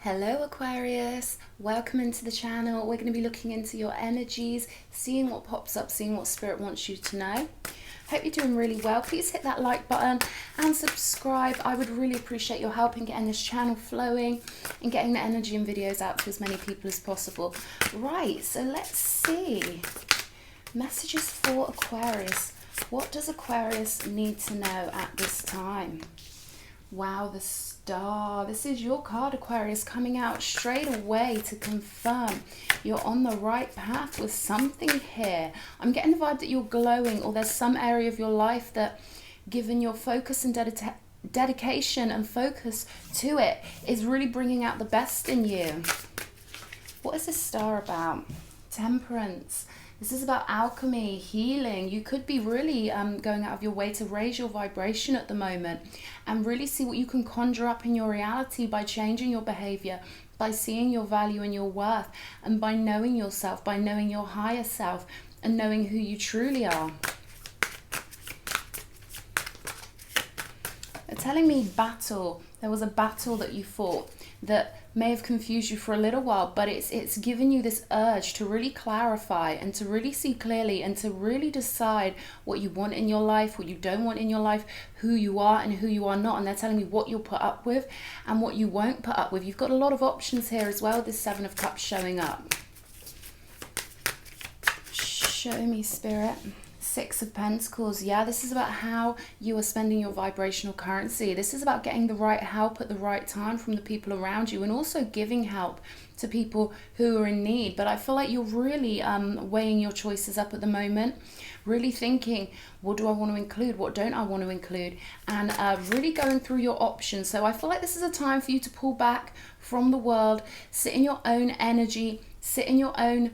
Hello Aquarius, welcome into the channel. We're going to be looking into your energies, seeing what pops up, seeing what Spirit wants you to know. Hope you're doing really well. Please hit that like button and subscribe. I would really appreciate your help in getting this channel flowing and getting the energy and videos out to as many people as possible. Right, so let's see. Messages for Aquarius. What does Aquarius need to know at this time? Wow, the Star. This is your card, Aquarius, coming out straight away to confirm you're on the right path with something here. I'm getting the vibe that you're glowing, or there's some area of your life that, given your focus and dedication and focus to it, is really bringing out the best in you. What is this Star about? Temperance. This is about alchemy, healing. You could be really going out of your way to raise your vibration at the moment and really see what you can conjure up in your reality by changing your behavior, by seeing your value and your worth, and by knowing yourself, by knowing your higher self and knowing who you truly are. They're telling me battle. There was a battle that you fought that may have confused you for a little while, but it's given you this urge to really clarify and to really see clearly and to really decide what you want in your life, what you don't want in your life, who you are and who you are not. And they're telling me what you'll put up with and what you won't put up with. You've got a lot of options here as well, this Seven of Cups showing up. Show me, Spirit. Six of Pentacles. Yeah, this is about how you are spending your vibrational currency. This is about getting the right help at the right time from the people around you, and also giving help to people who are in need. But I feel like you're really weighing your choices up at the moment, really thinking, what do I want to include, what don't I want to include, and really going through your options. So I feel like this is a time for you to pull back from the world, sit in your own energy, sit in your own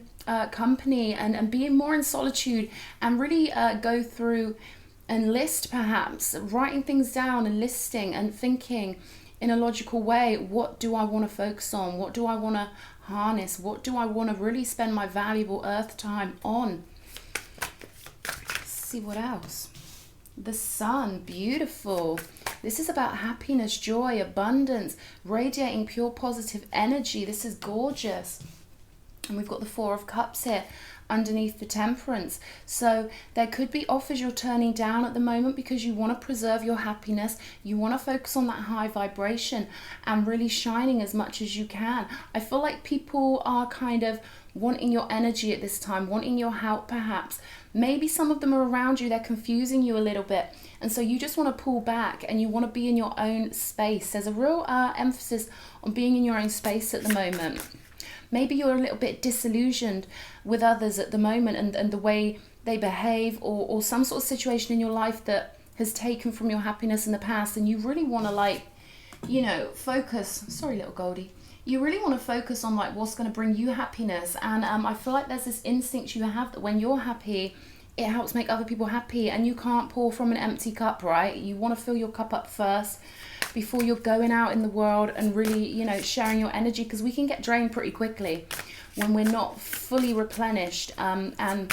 company, and being more in solitude, and really go through and list, perhaps writing things down and listing and thinking in a logical way. What do I want to focus on? What do I want to harness? What do I want to really spend my valuable earth time on? Let's see what else. The Sun. Beautiful. This is about happiness, joy, abundance, radiating pure positive energy. This is gorgeous. And we've got the Four of Cups here underneath the Temperance. So there could be offers you're turning down at the moment because you want to preserve your happiness. You want to focus on that high vibration and really shining as much as you can. I feel like people are kind of wanting your energy at this time, wanting your help perhaps. Maybe some of them are around you, they're confusing you a little bit. And so you just want to pull back and you want to be in your own space. There's a real emphasis on being in your own space at the moment. Maybe you're a little bit disillusioned with others at the moment and the way they behave, or some sort of situation in your life that has taken from your happiness in the past, and you really want to, like, you know, focus. Sorry, little Goldie. You really want to focus on like what's going to bring you happiness. And I feel like there's this instinct you have that when you're happy, it helps make other people happy, and you can't pour from an empty cup, right? You want to fill your cup up first before you're going out in the world and really, you know, sharing your energy, because we can get drained pretty quickly when we're not fully replenished. And,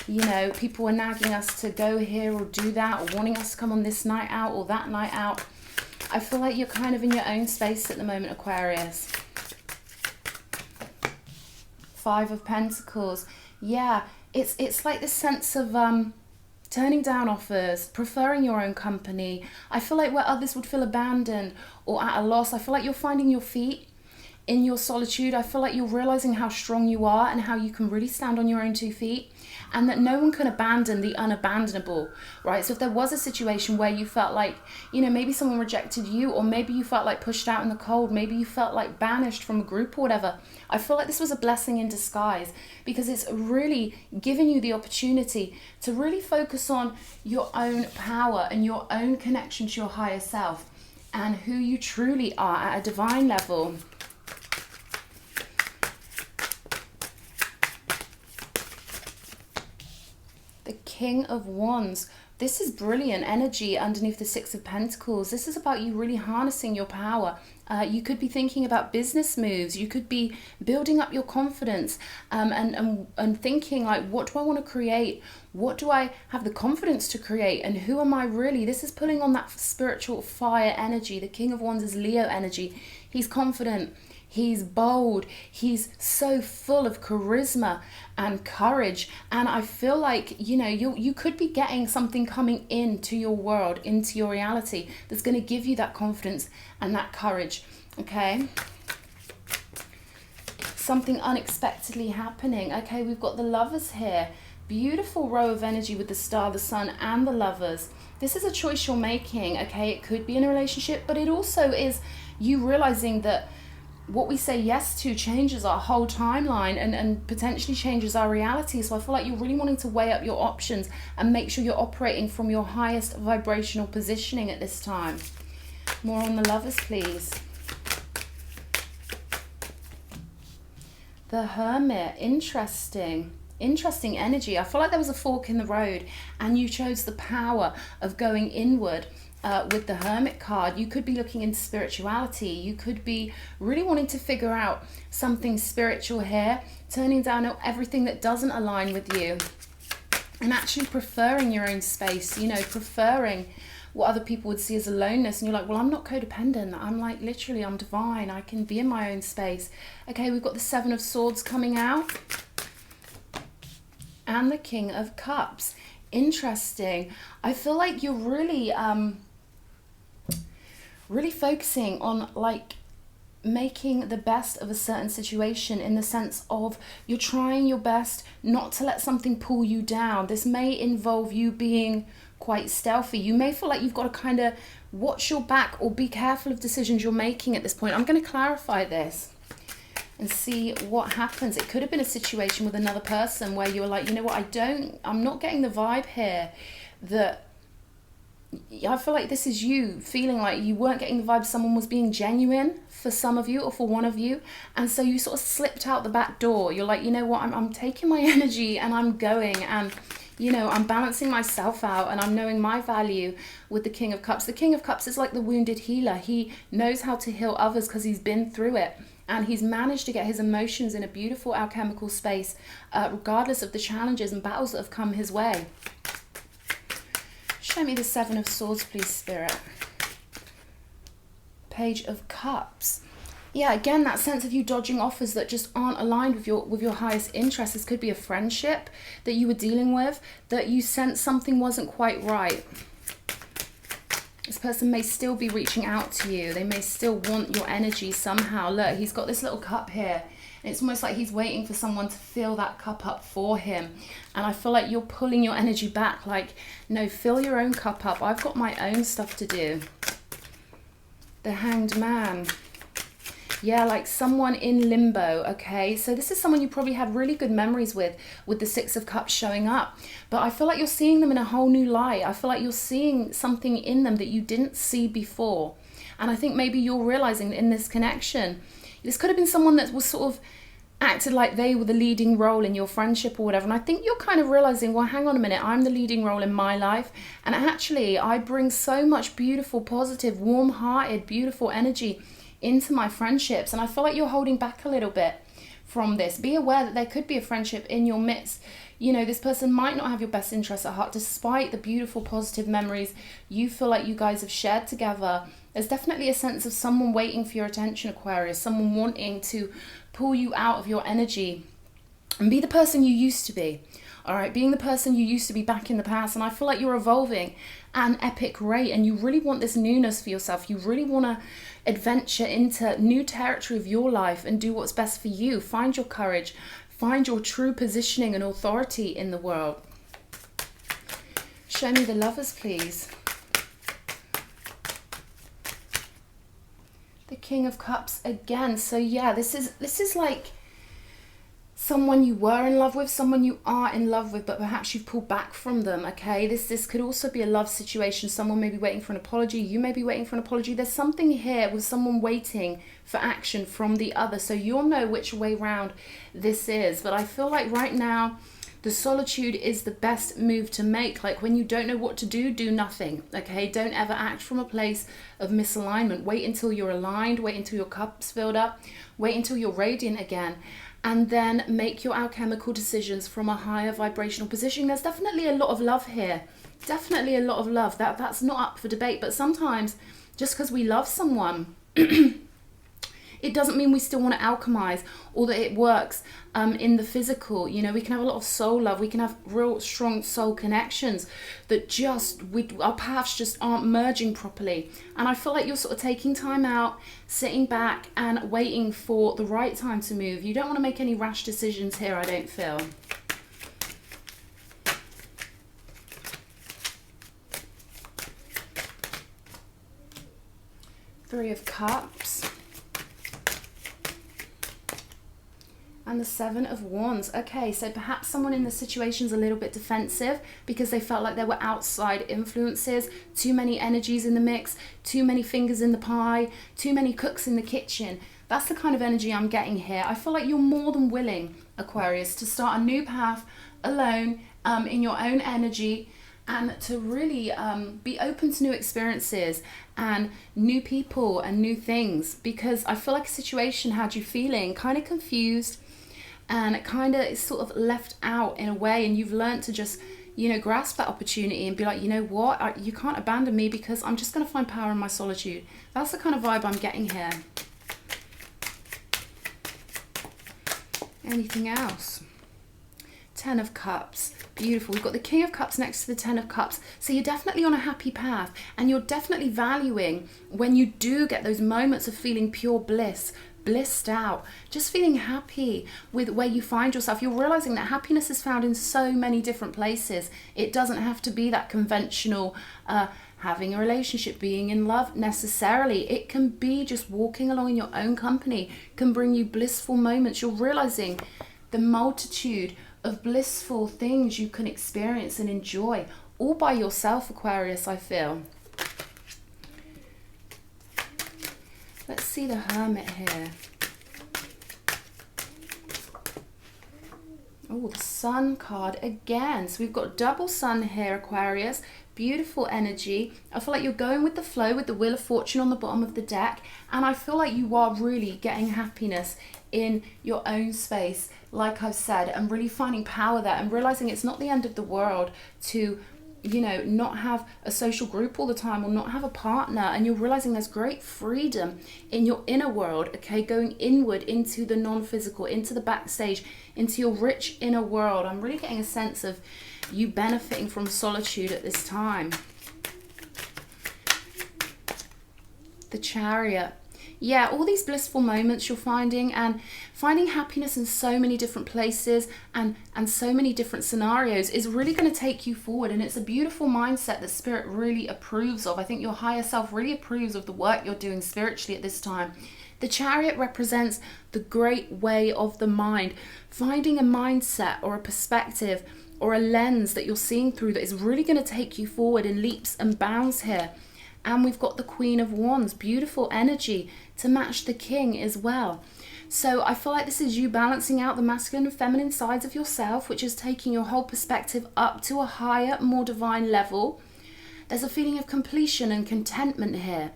you know, people are nagging us to go here or do that, or wanting us to come on this night out or that night out. I feel like you're kind of in your own space at the moment, Aquarius. Five of Pentacles. Yeah, it's like this sense of turning down offers, preferring your own company. I feel like where others would feel abandoned or at a loss, I feel like you're finding your feet in your solitude. I feel like you're realizing how strong you are and how you can really stand on your own 2 feet, and that no one can abandon the unabandonable, right? So if there was a situation where you felt like, you know, maybe someone rejected you, or maybe you felt like pushed out in the cold, maybe you felt like banished from a group or whatever, I feel like this was a blessing in disguise, because it's really giving you the opportunity to really focus on your own power and your own connection to your higher self and who you truly are at a divine level. The King of Wands. This is brilliant energy underneath the Six of Pentacles. This is about you really harnessing your power. You could be thinking about business moves. You could be building up your confidence and thinking like, what do I want to create? What do I have the confidence to create? And who am I really? This is pulling on that spiritual fire energy. The King of Wands is Leo energy. He's confident. He's bold. He's so full of charisma and courage. And I feel like, you know, you could be getting something coming into your world, into your reality, that's going to give you that confidence and that courage. Okay. Something unexpectedly happening. Okay, we've got the Lovers here. Beautiful row of energy with the Star, the Sun, and the Lovers. This is a choice you're making. Okay, it could be in a relationship, but it also is you realizing that what we say yes to changes our whole timeline and potentially changes our reality. So I feel like you're really wanting to weigh up your options and make sure you're operating from your highest vibrational positioning at this time. More on the Lovers, please. The Hermit. Interesting energy. I feel like there was a fork in the road and you chose the power of going inward. With the Hermit card, you could be looking into spirituality. You could be really wanting to figure out something spiritual here, turning down everything that doesn't align with you and actually preferring your own space, you know, preferring what other people would see as aloneness. And you're like, well, I'm not codependent. I'm like, literally, I'm divine. I can be in my own space. Okay, we've got the Seven of Swords coming out and the King of Cups. Interesting. I feel like you're really focusing on like making the best of a certain situation, in the sense of you're trying your best not to let something pull you down. This may involve you being quite stealthy. You may feel like you've got to kind of watch your back or be careful of decisions you're making at this point. I'm going to clarify this and see what happens. It could have been a situation with another person where you're like, you know what, I'm not getting the vibe here that I feel like this is you feeling like you weren't getting the vibe someone was being genuine for some of you or for one of you, and so you sort of slipped out the back door. You're like, you know what, I'm taking my energy and I'm going, and you know, I'm balancing myself out and I'm knowing my value with the King of Cups. The King of Cups is like the wounded healer. He knows how to heal others because he's been through it, and he's managed to get his emotions in a beautiful alchemical space, regardless of the challenges and battles that have come his way. Show me the Seven of Swords, please, Spirit. Page of Cups. Yeah, again, that sense of you dodging offers that just aren't aligned with your highest interests. This could be a friendship that you were dealing with, that you sensed something wasn't quite right. This person may still be reaching out to you. They may still want your energy somehow. Look, he's got this little cup here. And it's almost like he's waiting for someone to fill that cup up for him. And I feel like you're pulling your energy back. Like, no, fill your own cup up. I've got my own stuff to do. The Hanged Man. Yeah, like someone in limbo, okay? So this is someone you probably had really good memories with the Six of Cups showing up. But I feel like you're seeing them in a whole new light. I feel like you're seeing something in them that you didn't see before. And I think maybe you're realizing that in this connection, this could have been someone that was sort of acted like they were the leading role in your friendship or whatever. And I think you're kind of realizing, well, hang on a minute, I'm the leading role in my life. And actually, I bring so much beautiful, positive, warm-hearted, beautiful energy into my friendships. And I feel like you're holding back a little bit from this. Be aware that there could be a friendship in your midst. You know, this person might not have your best interests at heart, despite the beautiful, positive memories you feel like you guys have shared together. There's definitely a sense of someone waiting for your attention, Aquarius, someone wanting to pull you out of your energy and be the person you used to be. All right, being the person you used to be back in the past. And I feel like you're evolving at an epic rate, and you really want this newness for yourself. You really want to adventure into new territory of your life and do what's best for you. Find your courage, find your true positioning and authority in the world. Show me the Lovers, please. The King of Cups again. So yeah, this is like someone you were in love with, someone you are in love with, but perhaps you've pulled back from them, okay? This could also be a love situation. Someone may be waiting for an apology. You may be waiting for an apology. There's something here with someone waiting for action from the other. So you'll know which way round this is. But I feel like right now, the solitude is the best move to make. Like when you don't know what to do, do nothing, okay? Don't ever act from a place of misalignment. Wait until you're aligned. Wait until your cup's filled up. Wait until you're radiant again. And then make your alchemical decisions from a higher vibrational position. There's definitely a lot of love here. Definitely a lot of love. That's not up for debate. But sometimes just because we love someone, It doesn't mean we still want to alchemize or that it works in the physical. You know, we can have a lot of soul love. We can have real strong soul connections that just, our paths just aren't merging properly. And I feel like you're sort of taking time out, sitting back and waiting for the right time to move. You don't want to make any rash decisions here, I don't feel. Three of Cups. And the Seven of Wands. Okay, so perhaps someone in the situation's a little bit defensive because they felt like there were outside influences, too many energies in the mix, too many fingers in the pie, too many cooks in the kitchen. That's the kind of energy I'm getting here. I feel like you're more than willing, Aquarius, to start a new path alone, in your own energy, and to really be open to new experiences and new people and new things, because I feel like a situation had you feeling kind of confused and it kind of is sort of left out in a way, and you've learned to just, you know, grasp that opportunity and be like, you know what, you can't abandon me because I'm just going to find power in my solitude. That's the kind of vibe I'm getting here. Anything else? Ten of Cups. Beautiful. We've got the King of Cups next to the Ten of Cups. So you're definitely on a happy path, and you're definitely valuing when you do get those moments of feeling pure bliss, blissed out, just feeling happy with where you find yourself. You're realizing that happiness is found in so many different places. It doesn't have to be that conventional having a relationship, being in love necessarily. It can be just walking along in your own company can bring you blissful moments. You're realizing the multitude of blissful things you can experience and enjoy all by yourself, Aquarius, I feel. Let's see the Hermit here. Oh, the Sun card again. So we've got double Sun here, Aquarius. Beautiful energy. I feel like you're going with the flow with the Wheel of Fortune on the bottom of the deck, and I feel like you are really getting happiness in your own space, like I've said, and really finding power there and realizing it's not the end of the world to, you know, not have a social group all the time or not have a partner, and you're realizing there's great freedom in your inner world, okay, going inward into the non-physical, into the backstage, into your rich inner world. I'm really getting a sense of you benefiting from solitude at this time. The Chariot. Yeah, all these blissful moments you're finding, and finding happiness in so many different places and so many different scenarios is really going to take you forward, and it's a beautiful mindset that Spirit really approves of. I think your higher self really approves of the work you're doing spiritually at this time. The Chariot represents the great way of the mind, finding a mindset or a perspective or a lens that you're seeing through that is really going to take you forward in leaps and bounds here. And we've got the Queen of Wands, beautiful energy to match the King as well. So I feel like this is you balancing out the masculine and feminine sides of yourself, which is taking your whole perspective up to a higher, more divine level. There's a feeling of completion and contentment here.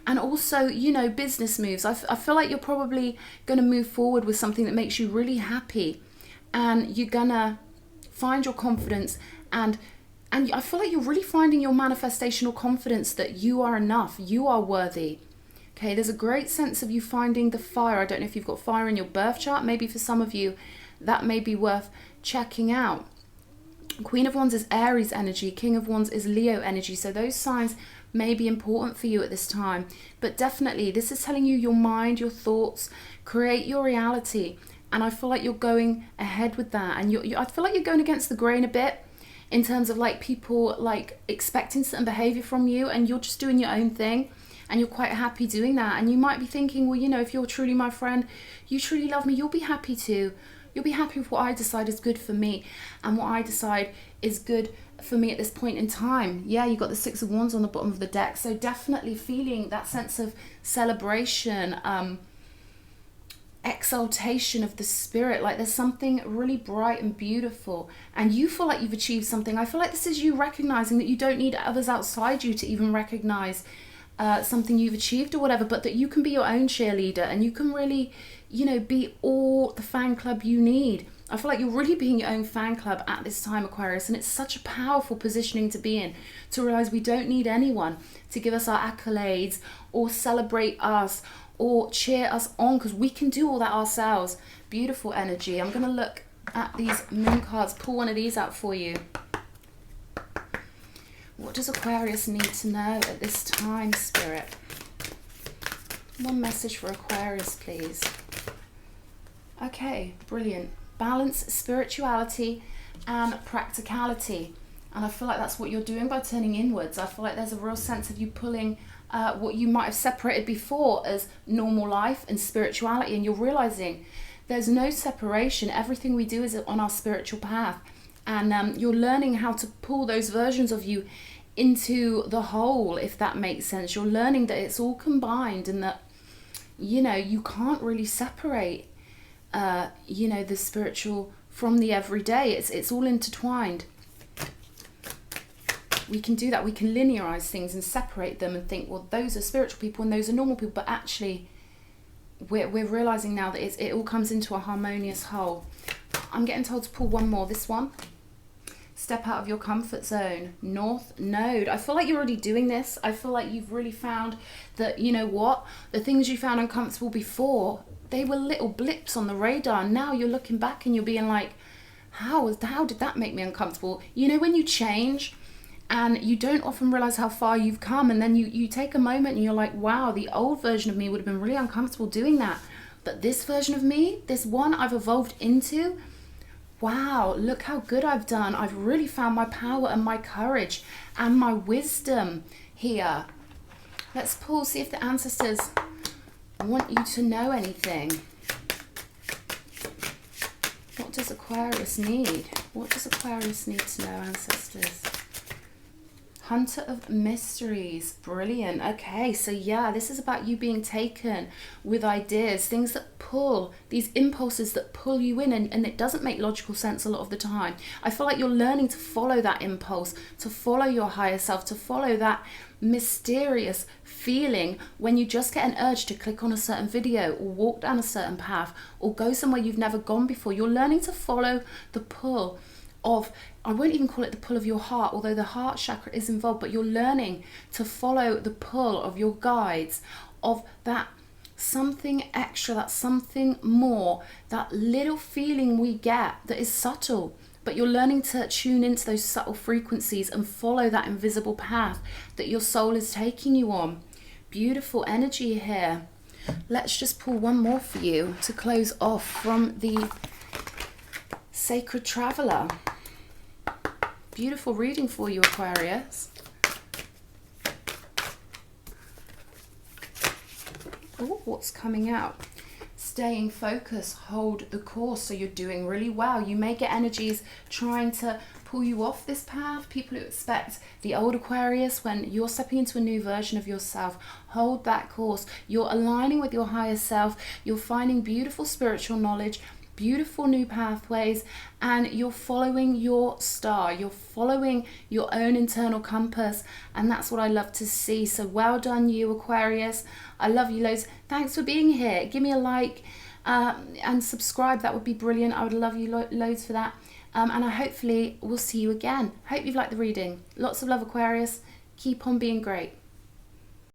And also, you know, business moves. I feel like you're probably going to move forward with something that makes you really happy. And you're going to find your confidence, and I feel like you're really finding your manifestational confidence that you are enough, you are worthy. Okay, there's a great sense of you finding the fire. I don't know if you've got fire in your birth chart. Maybe for some of you, that may be worth checking out. Queen of Wands is Aries energy. King of Wands is Leo energy. So those signs may be important for you at this time. But definitely, this is telling you your mind, your thoughts, create your reality. And I feel like you're going ahead with that. And I feel like you're going against the grain a bit in terms of like people like expecting certain behavior from you, and you're just doing your own thing. And you're quite happy doing that. And you might be thinking, well, you know, if you're truly my friend, you truly love me, you'll be happy too. You'll be happy with what I decide is good for me and what I decide is good for me at this point in time. Yeah, you got the Six of Wands on the bottom of the deck. So definitely feeling that sense of celebration, exaltation of the spirit. Like there's something really bright and beautiful, and you feel like you've achieved something. I feel like this is you recognizing that you don't need others outside you to even recognize something you've achieved or whatever, but that you can be your own cheerleader, and you can really, you know, be all the fan club you need. I feel like you're really being your own fan club at this time, Aquarius, and it's such a powerful positioning to be in, to realize we don't need anyone to give us our accolades or celebrate us or cheer us on, because we can do all that ourselves. Beautiful energy. I'm going to look at these moon cards. Pull one of these out for you. What does Aquarius need to know at this time, Spirit? One message for Aquarius, please. Okay, brilliant. Balance, spirituality, and practicality. And I feel like that's what you're doing by turning inwards. I feel like there's a real sense of you pulling what you might have separated before as normal life and spirituality, and you're realizing there's no separation. Everything we do is on our spiritual path, and you're learning how to pull those versions of you into the whole, if that makes sense. You're learning that it's all combined, and that, you know, you can't really separate you know, the spiritual from the everyday. It's all intertwined. We can do that. We can linearize things and separate them and think, well, those are spiritual people and those are normal people. But actually, we're realizing now that it all comes into a harmonious whole. I'm getting told to pull one more. This one. Step out of your comfort zone. North Node. I feel like you're already doing this. I feel like you've really found that, you know what, the things you found uncomfortable before, they were little blips on the radar. Now you're looking back and you're being like, how did that make me uncomfortable? You know, when you change and you don't often realize how far you've come, and then you take a moment and you're like, wow, the old version of me would have been really uncomfortable doing that. But this version of me, this one I've evolved into, wow, look how good I've done. I've really found my power and my courage and my wisdom here. Let's pull, see if the ancestors want you to know anything. What does Aquarius need? What does Aquarius need to know, ancestors? Hunter of Mysteries. Brilliant. Okay, so yeah, this is about you being taken with ideas, things that pull, these impulses that pull you in, and it doesn't make logical sense a lot of the time. I feel like you're learning to follow that impulse, to follow your higher self, to follow that mysterious feeling when you just get an urge to click on a certain video or walk down a certain path or go somewhere you've never gone before. You're learning to follow the pull of, I won't even call it the pull of your heart, although the heart chakra is involved, but you're learning to follow the pull of your guides, of that something extra, that something more, that little feeling we get that is subtle. But you're learning to tune into those subtle frequencies and follow that invisible path that your soul is taking you on. Beautiful energy here. Let's just pull one more for you to close off from the Sacred Traveler. Beautiful reading for you, Aquarius. Oh, what's coming out? Staying focused, hold the course. So you're doing really well. You may get energies trying to pull you off this path. People who expect the old Aquarius, when you're stepping into a new version of yourself, hold that course. You're aligning with your higher self. You're finding beautiful spiritual knowledge, beautiful new pathways, and you're following your star. You're following your own internal compass, and that's what I love to see. So well done, you Aquarius. I love you loads. Thanks for being here. Give me a like and subscribe. That would be brilliant. I would love you loads for that. And I hopefully will see you again. Hope you've liked the reading. Lots of love, Aquarius. Keep on being great.